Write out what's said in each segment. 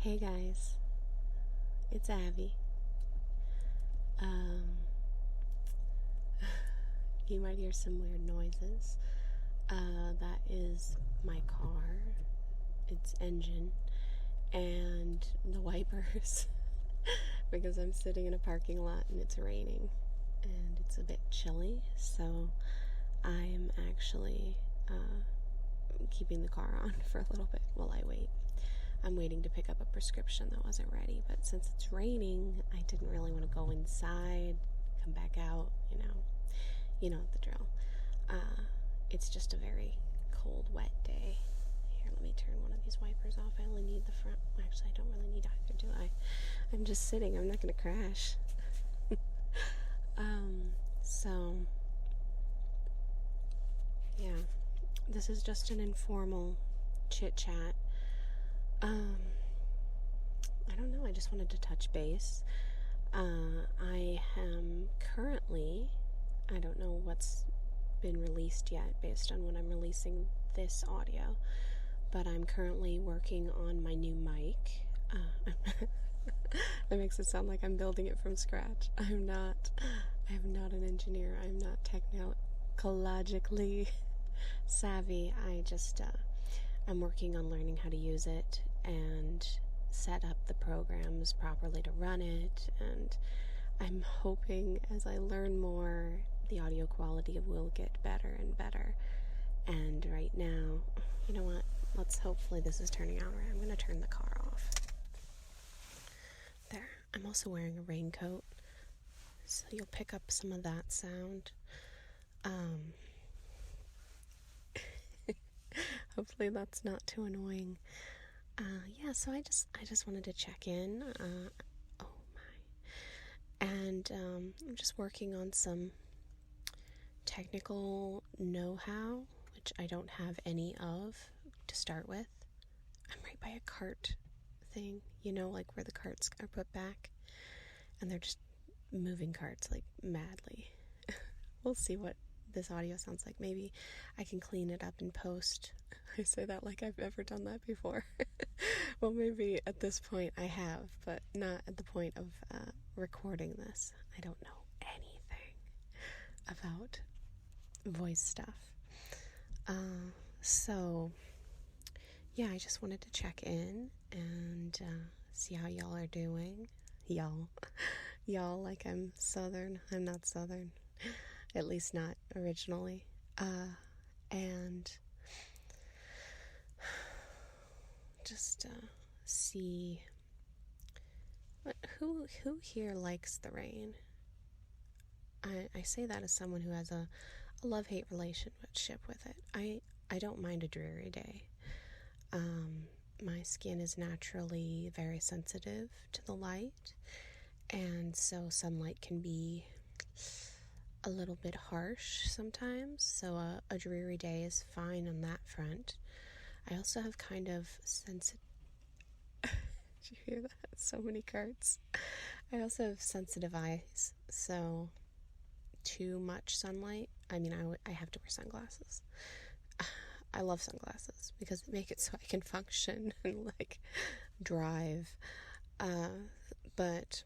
Hey guys, it's Abby. Um, you might hear some weird noises. That is my car, its engine, and the wipers because I'm sitting in a parking lot and it's raining and it's a bit chilly, so I'm actually keeping the car on for a little bit while I wait. I'm waiting to pick up a prescription that wasn't ready, but since it's raining, I didn't really want to go inside, come back out, you know the drill. It's just a very cold, wet day. Here, let me turn one of these wipers off. I only need the front. Actually, I don't really need either, do I? I'm just sitting. I'm not going to crash. So, yeah, this is just an informal chit-chat. I don't know, I just wanted to touch base. I am currently, I don't know what's been released yet based on when I'm releasing this audio, but I'm currently working on my new mic. That makes it sound like I'm building it from scratch. I'm not an engineer. I'm not technologically savvy. I'm working on learning how to use it and set up the programs properly to run it, and I'm hoping as I learn more, the audio quality will get better and better. And right now, you know what? Hopefully this is turning out right. I'm going to turn the car off. There. I'm also wearing a raincoat, so you'll pick up some of that sound. Hopefully that's not too annoying. Yeah, so I just wanted to check in. Oh my. And I'm just working on some technical know-how, which I don't have any of to start with. I'm right by a cart thing, like where the carts are put back, and they're just moving carts like madly. We'll see what this audio sounds like. Maybe I can clean it up in post. I say that like I've ever done that before. Well, maybe at this point I have, but not at the point of recording this. I don't know anything about voice stuff. So, yeah, I just wanted to check in and see how y'all are doing. Y'all, like I'm Southern. I'm not Southern. At least not originally. And just see who here likes the rain. I say that as someone who has a love-hate relationship with it. I don't mind a dreary day. My skin is naturally very sensitive to the light, and so sunlight can be a little bit harsh sometimes, so a dreary day is fine on that front. I also have kind of sensitive... Did you hear that? So many cards. I also have sensitive eyes, so too much sunlight, I have to wear sunglasses. I love sunglasses because they make it so I can function and like drive. But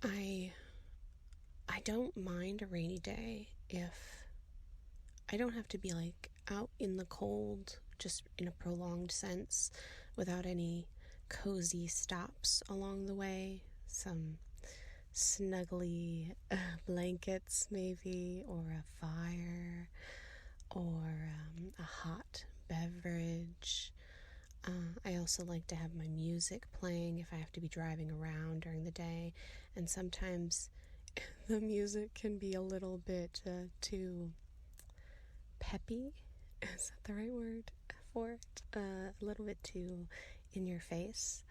I don't mind a rainy day if I don't have to be like out in the cold just in a prolonged sense without any cozy stops along the way. Some snuggly blankets maybe, or a fire, or a hot beverage. I also like to have my music playing if I have to be driving around during the day, and sometimes the music can be a little bit too peppy. Is that the right word for it? A little bit too in your face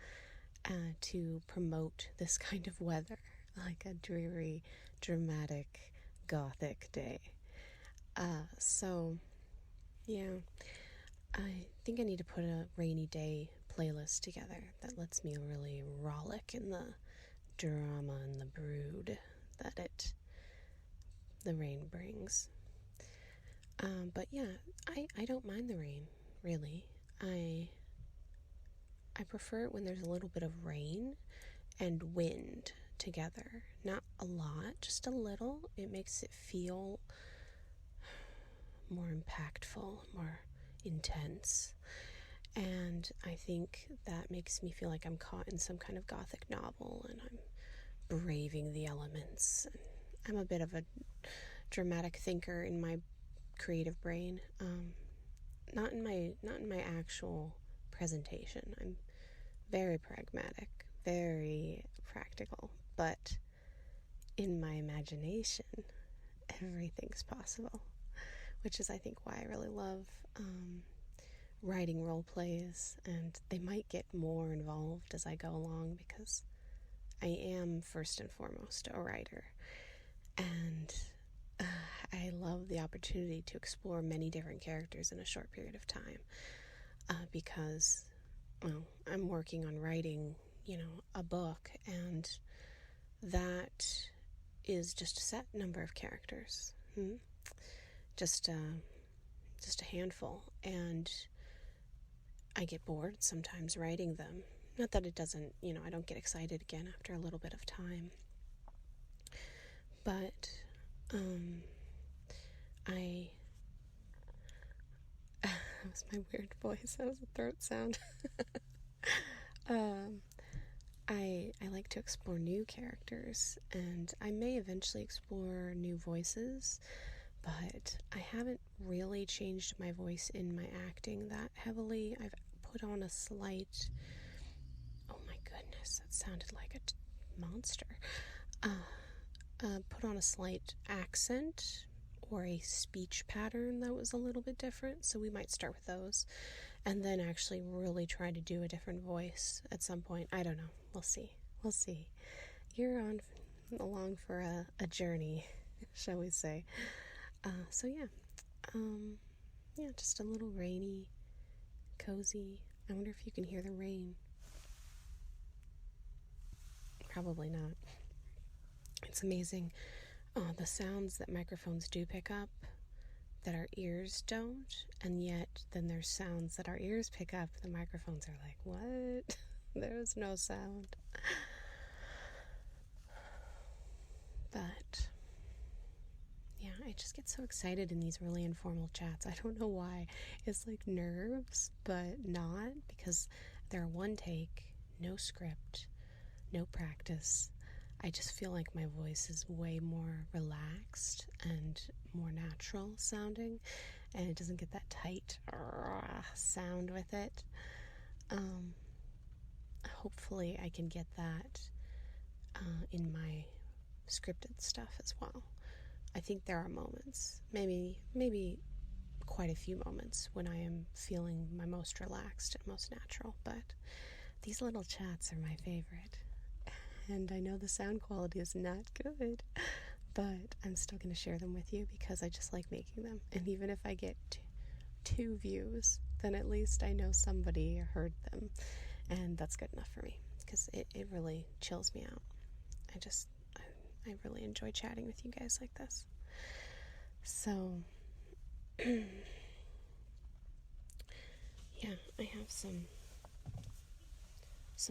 to promote this kind of weather, like a dreary, dramatic, gothic day. So, yeah, I think I need to put a rainy day playlist together that lets me really rollick in the drama and the brood that the rain brings. But yeah, I don't mind the rain, really. I I prefer it when there's a little bit of rain and wind together. Not a lot, just a little. It makes it feel more impactful, more intense. And I think that makes me feel like I'm caught in some kind of gothic novel and I'm braving the elements. I'm a bit of a dramatic thinker in my creative brain. Not in my actual presentation. I'm very pragmatic, very practical, but in my imagination, everything's possible, which is, I think, why I really love writing role plays, and they might get more involved as I go along because I am first and foremost a writer, and I love the opportunity to explore many different characters in a short period of time because, well, I'm working on writing, a book, and that is just a set number of characters, just a handful, and I get bored sometimes writing them. Not that it doesn't, I don't get excited again after a little bit of time. But, that was my weird voice. That was a throat sound. I like to explore new characters, and I may eventually explore new voices, but I haven't really changed my voice in my acting that heavily. I've put on a slight, oh my goodness, that sounded like a monster. Put on a slight accent or a speech pattern that was a little bit different, so we might start with those, and then actually really try to do a different voice at some point. I don't know. We'll see. You're along for a journey, shall we say. So yeah, just a little rainy, cozy. I wonder if you can hear the rain. Probably not. It's amazing the sounds that microphones do pick up that our ears don't, and yet then there's sounds that our ears pick up. The microphones are like, what? There's no sound. But yeah, I just get so excited in these really informal chats. I don't know why. It's like nerves, but not, because they're one take, no script, no practice. I just feel like my voice is way more relaxed and more natural sounding, and it doesn't get that tight sound with it. Hopefully I can get that in my scripted stuff as well. I think there are moments, maybe quite a few moments, when I am feeling my most relaxed and most natural, but these little chats are my favorite. And I know the sound quality is not good, but I'm still going to share them with you because I just like making them. And even if I get 2 views, then at least I know somebody heard them. And that's good enough for me because it really chills me out. I really enjoy chatting with you guys like this. So, yeah, I have some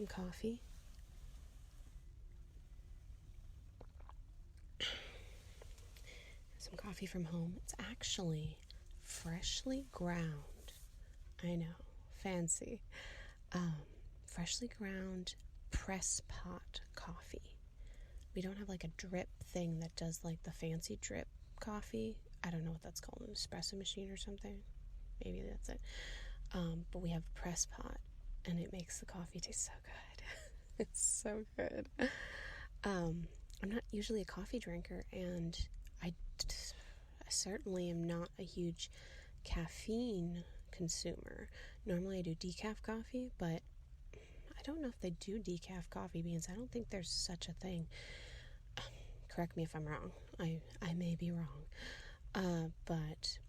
coffee. Some coffee from home. It's actually freshly ground. I know, fancy. Freshly ground press pot coffee. We don't have like a drip thing that does like the fancy drip coffee. I don't know what that's called, an espresso machine or something. Maybe that's it. But we have a press pot, and it makes the coffee taste so good. It's so good. I'm not usually a coffee drinker, and I certainly am not a huge caffeine consumer. Normally I do decaf coffee, but I don't know if they do decaf coffee beans. I don't think there's such a thing. Correct me if I'm wrong. I may be wrong. But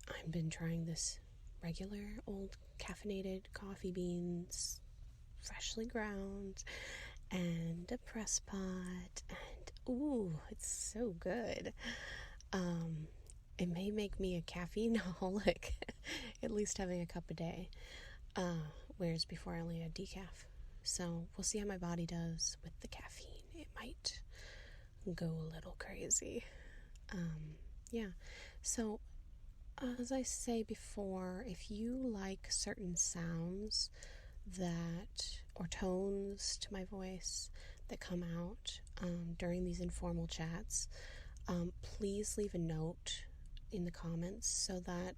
I've been trying this regular old caffeinated coffee beans, freshly ground, and a press pot, and ooh, it's so good. It may make me a caffeine-aholic, at least having a cup a day, whereas before I only had decaf. So we'll see how my body does with the caffeine. It might go a little crazy. Yeah. So as I say before, if you like certain sounds that, or tones to my voice that come out during these informal chats, please leave a note in the comments so that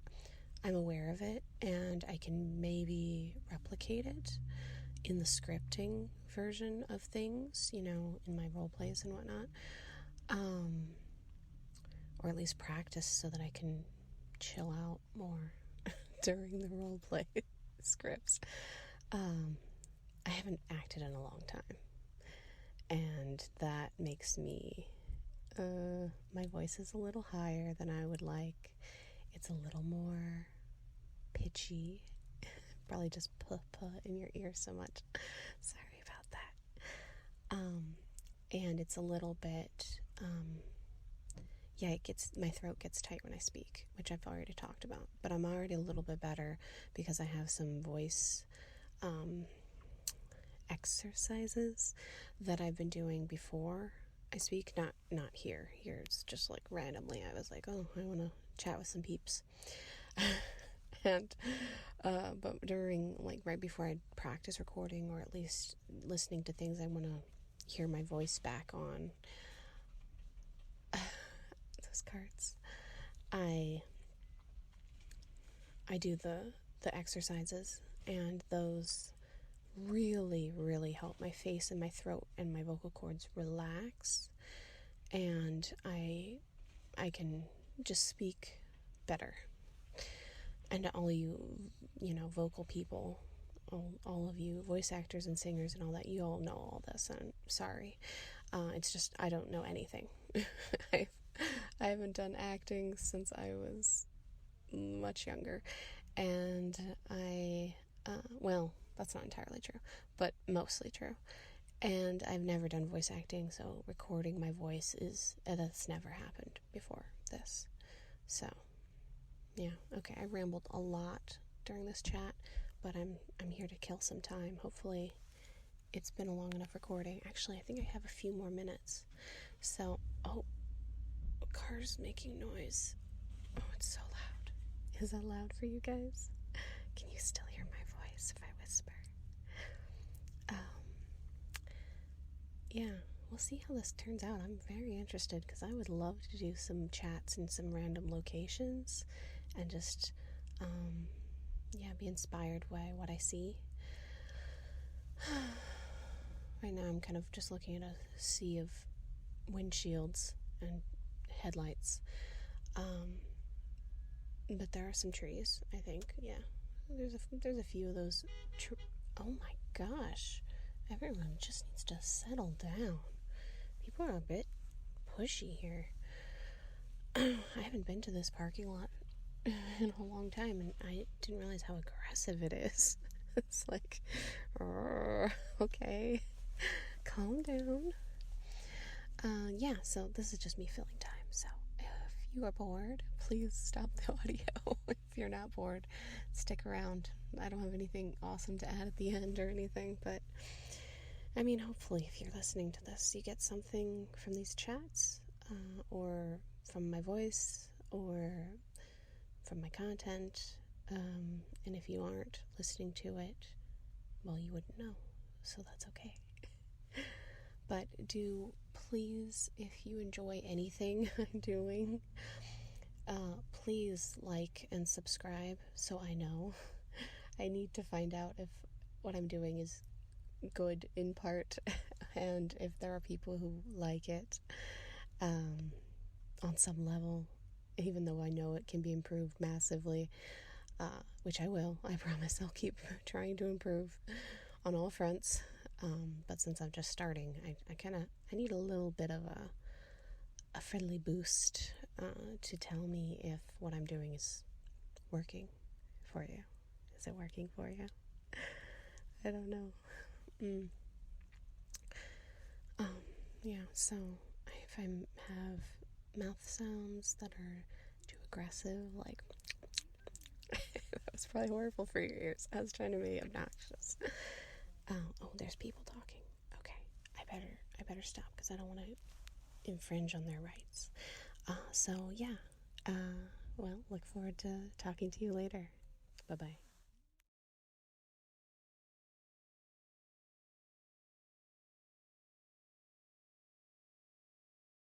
I'm aware of it and I can maybe replicate it in the scripting version of things, in my role plays and whatnot. Or at least practice so that I can chill out more during the role play scripts. I haven't acted in a long time, and that makes me my voice is a little higher than I would like. It's a little more pitchy. Probably just puh in your ear so much. Sorry about that. And it's a little bit my throat gets tight when I speak, which I've already talked about, but I'm already a little bit better because I have some voice exercises that I've been doing before I speak. Not here it's just like randomly I was like, oh, I want to chat with some peeps. And but during, like, right before I practice recording, or at least listening to things I want to hear my voice back on, those cards, I do the exercises, and those really, really help my face and my throat and my vocal cords relax, and I can just speak better. And all you, vocal people, all of you voice actors and singers and all that, you all know all this. I'm sorry. It's just I don't know anything. I haven't done acting since I was much younger, and well, that's not entirely true, but mostly true. And I've never done voice acting, so recording my voice that's never happened before this. So, yeah, okay, I rambled a lot during this chat, but I'm here to kill some time. Hopefully it's been a long enough recording. Actually, I think I have a few more minutes. So, a car's making noise. Oh, it's so loud. Is that loud for you guys? Can you still hear my voice if I whisper? Yeah, we'll see how this turns out. I'm very interested because I would love to do some chats in some random locations and just, be inspired by what I see. Right now I'm kind of just looking at a sea of windshields and headlights. But there are some trees, I think. Yeah, there's a few of those. Oh my gosh, everyone just needs to settle down. People are a bit pushy here. I haven't been to this parking lot in a long time, and I didn't realize how aggressive it is. It's like, okay, calm down. So this is just me filling time. So if you are bored, please stop the audio. If you're not bored, stick around. I don't have anything awesome to add at the end or anything, but I mean, hopefully if you're listening to this, you get something from these chats, or from my voice, or from my content. And if you aren't listening to it, well, you wouldn't know, so that's okay. But do please, if you enjoy anything I'm doing, please like and subscribe so I know. I need to find out if what I'm doing is good in part, and if there are people who like it on some level, even though I know it can be improved massively, which I will. I promise I'll keep trying to improve on all fronts. But since I'm just starting, I need a little bit of a friendly boost to tell me if what I'm doing is working for you. Is it working for you? I don't know. So if I have mouth sounds that are too aggressive, like was probably horrible for your ears. I was trying to be obnoxious. Oh, there's people talking. Okay, I better stop because I don't want to infringe on their rights. So yeah. Well, look forward to talking to you later. Bye bye.